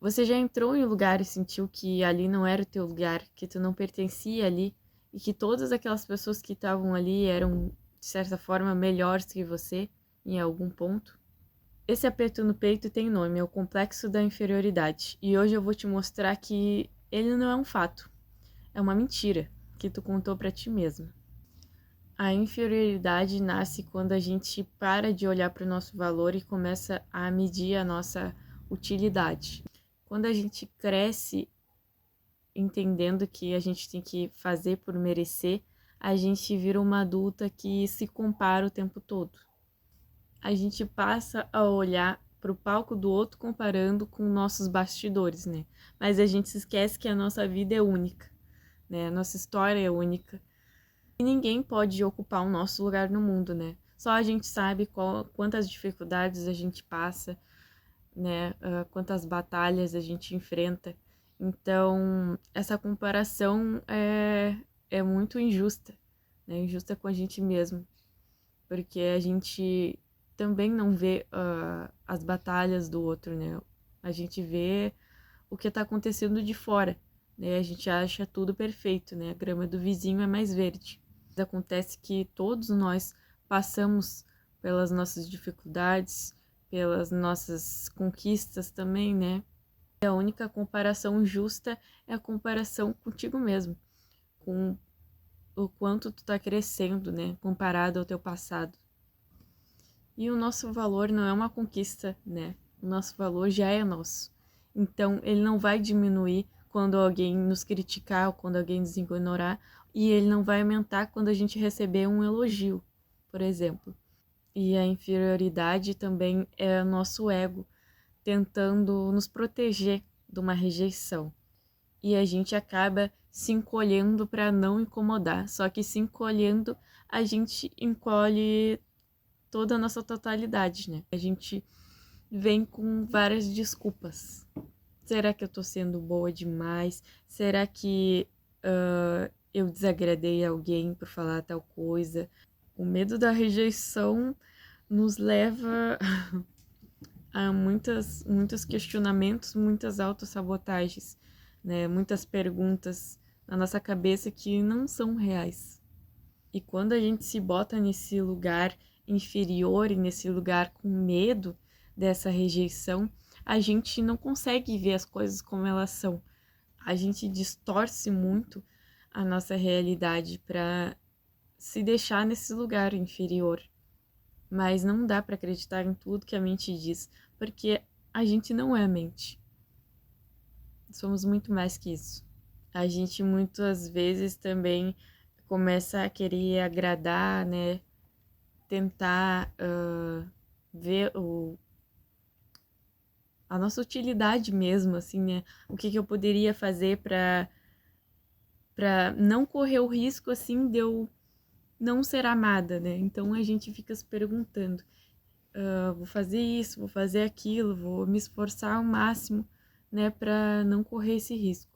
Você já entrou em um lugar e sentiu que ali não era o teu lugar, que tu não pertencia ali e que todas aquelas pessoas que estavam ali eram, de certa forma, melhores que você em algum ponto? Esse aperto no peito tem nome, é o complexo da inferioridade. E hoje eu vou te mostrar que ele não é um fato, é uma mentira que tu contou pra ti mesma. A inferioridade nasce quando a gente para de olhar para o nosso valor e começa a medir a nossa utilidade. Quando a gente cresce entendendo que a gente tem que fazer por merecer, a gente vira uma adulta que se compara o tempo todo. A gente passa a olhar para o palco do outro comparando com nossos bastidores, né? Mas a gente se esquece que a nossa vida é única, né? A nossa história é única. E ninguém pode ocupar o nosso lugar no mundo, né? Só a gente sabe quantas dificuldades a gente passa, né? Quantas batalhas a gente enfrenta. Então, essa comparação é muito injusta, né? Injusta com a gente mesmo, porque a gente também não vê as batalhas do outro, né? A gente vê o que está acontecendo de fora, né? A gente acha tudo perfeito, né? A grama do vizinho é mais verde. Acontece que todos nós passamos pelas nossas dificuldades, pelas nossas conquistas também, né? E a única comparação justa é a comparação contigo mesmo, com o quanto tu tá crescendo, né? Comparado ao teu passado. E o nosso valor não é uma conquista, né? O nosso valor já é nosso. Então, ele não vai diminuir quando alguém nos criticar ou quando alguém nos ignorar, e ele não vai aumentar quando a gente receber um elogio, por exemplo. E a inferioridade também é o nosso ego tentando nos proteger de uma rejeição. E a gente acaba se encolhendo para não incomodar. Só que se encolhendo, a gente encolhe toda a nossa totalidade, né? A gente vem com várias desculpas. Será que eu tô sendo boa demais? Será que eu desagradei alguém por falar tal coisa? O medo da rejeição nos leva a muitos questionamentos, muitas autossabotagens, né? Muitas perguntas na nossa cabeça que não são reais. E quando a gente se bota nesse lugar inferior e nesse lugar com medo dessa rejeição, a gente não consegue ver as coisas como elas são. A gente distorce muito a nossa realidade para se deixar nesse lugar inferior. Mas não dá para acreditar em tudo que a mente diz, porque a gente não é a mente. Somos muito mais que isso. A gente muitas vezes também começa a querer agradar, né? Tentar ver a nossa utilidade mesmo, assim, né? O que eu poderia fazer para não correr o risco, assim, de eu não ser amada, né? Então a gente fica se perguntando, vou fazer isso, vou fazer aquilo, vou me esforçar ao máximo, né, para não correr esse risco.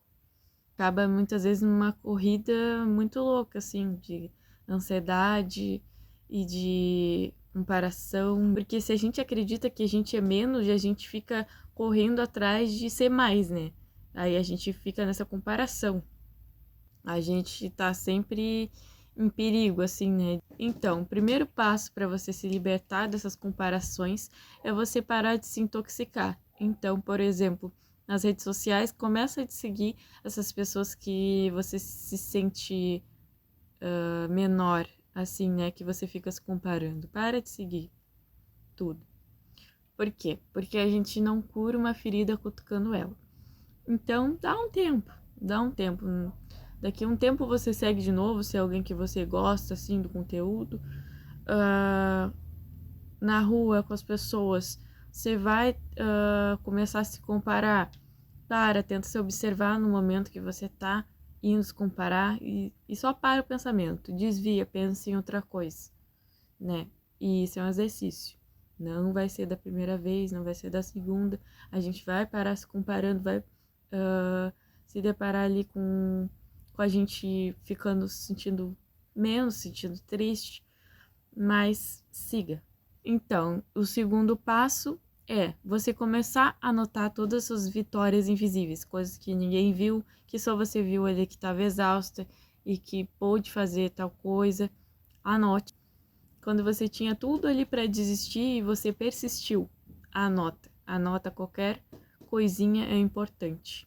Acaba muitas vezes numa corrida muito louca, assim, de ansiedade e de comparação, porque se a gente acredita que a gente é menos, a gente fica correndo atrás de ser mais, né? Aí a gente fica nessa comparação. A gente tá sempre em perigo, assim, né? Então, o primeiro passo para você se libertar dessas comparações é você parar de se intoxicar. Então, por exemplo, nas redes sociais, começa a seguir essas pessoas que você se sente menor, assim, né? Que você fica se comparando. Para de seguir tudo. Por quê? Porque a gente não cura uma ferida cutucando ela. Então, dá um tempo, dá um tempo. Daqui a um tempo você segue de novo, se é alguém que você gosta, assim, do conteúdo. Na rua, com as pessoas, você vai começar a se comparar. Tenta se observar no momento que você tá indo se comparar e só para o pensamento, desvia, pensa em outra coisa, né? E isso é um exercício. Não vai ser da primeira vez, não vai ser da segunda. A gente vai parar se comparando, vai se deparar ali com a gente ficando se sentindo menos, se sentindo triste, mas siga. Então, o segundo passo é você começar a anotar todas as suas vitórias invisíveis, coisas que ninguém viu, que só você viu ali que estava exausta e que pôde fazer tal coisa. Anote. Quando você tinha tudo ali para desistir e você persistiu, anota. Anota qualquer coisinha é importante.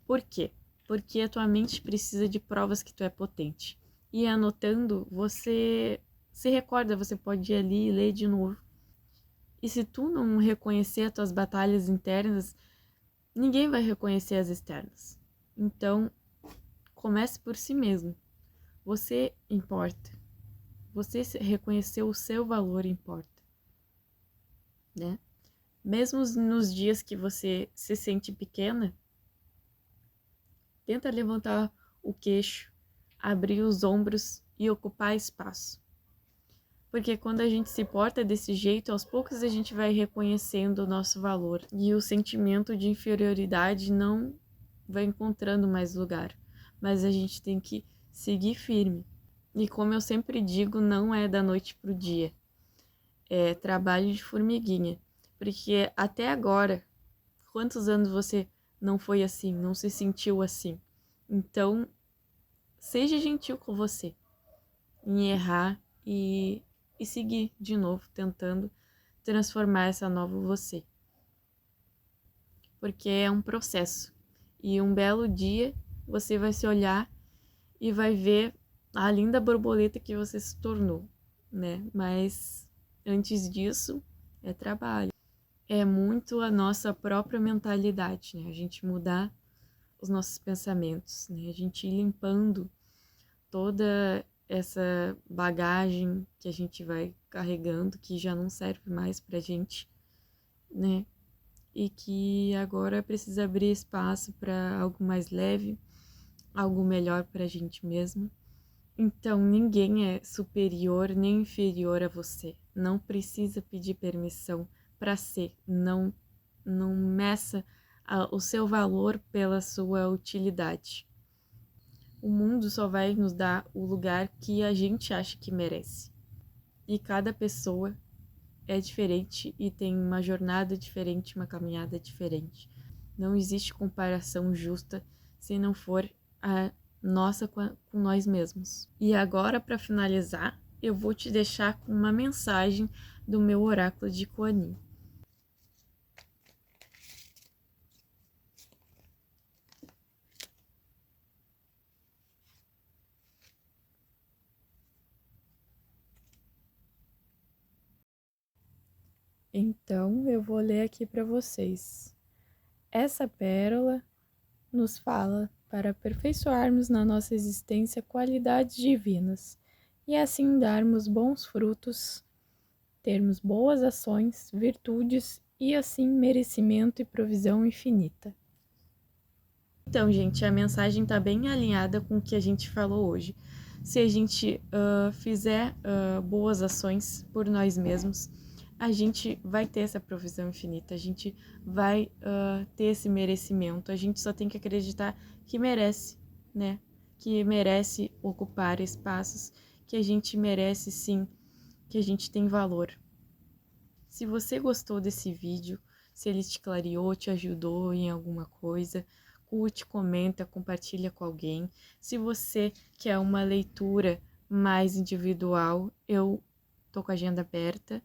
Por quê? Porque a tua mente precisa de provas que tu é potente. E anotando, você se recorda, você pode ir ali e ler de novo. E se tu não reconhecer as tuas batalhas internas, ninguém vai reconhecer as externas. Então, comece por si mesmo. Você importa. Você reconhecer o seu valor importa, né? Mesmo nos dias que você se sente pequena, tenta levantar o queixo, abrir os ombros e ocupar espaço. Porque quando a gente se porta desse jeito, aos poucos a gente vai reconhecendo o nosso valor e o sentimento de inferioridade não vai encontrando mais lugar. Mas a gente tem que seguir firme. E como eu sempre digo, não é da noite pro dia. É trabalho de formiguinha. Porque até agora, quantos anos você não foi assim, não se sentiu assim? Então, seja gentil com você em errar e seguir de novo, tentando transformar essa nova você. Porque é um processo. E um belo dia você vai se olhar e vai ver a linda borboleta que você se tornou, né? Mas antes disso, é trabalho. É muito a nossa própria mentalidade, né? A gente mudar os nossos pensamentos, né? A gente ir limpando toda essa bagagem que a gente vai carregando, que já não serve mais pra gente, né? E que agora precisa abrir espaço para algo mais leve, algo melhor pra gente mesmo. Então, ninguém é superior nem inferior a você. Não precisa pedir permissão para ser. Não meça o seu valor pela sua utilidade. O mundo só vai nos dar o lugar que a gente acha que merece. E cada pessoa é diferente e tem uma jornada diferente, uma caminhada diferente. Não existe comparação justa se não for a nossa com nós mesmos. E agora, para finalizar, eu vou te deixar com uma mensagem do meu oráculo de Kuan Yin. Então, eu vou ler aqui para vocês. Essa pérola nos fala para aperfeiçoarmos na nossa existência qualidades divinas e assim darmos bons frutos, termos boas ações, virtudes e assim merecimento e provisão infinita. Então, gente, a mensagem está bem alinhada com o que a gente falou hoje. Se a gente fizer boas ações por nós mesmos, a gente vai ter essa provisão infinita, a gente vai ter esse merecimento. A gente só tem que acreditar que merece, né? Que merece ocupar espaços, que a gente merece sim, que a gente tem valor. Se você gostou desse vídeo, se ele te clareou, te ajudou em alguma coisa, curte, comenta, compartilha com alguém. Se você quer uma leitura mais individual, eu tô com a agenda aberta.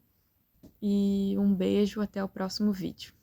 E um beijo, até o próximo vídeo.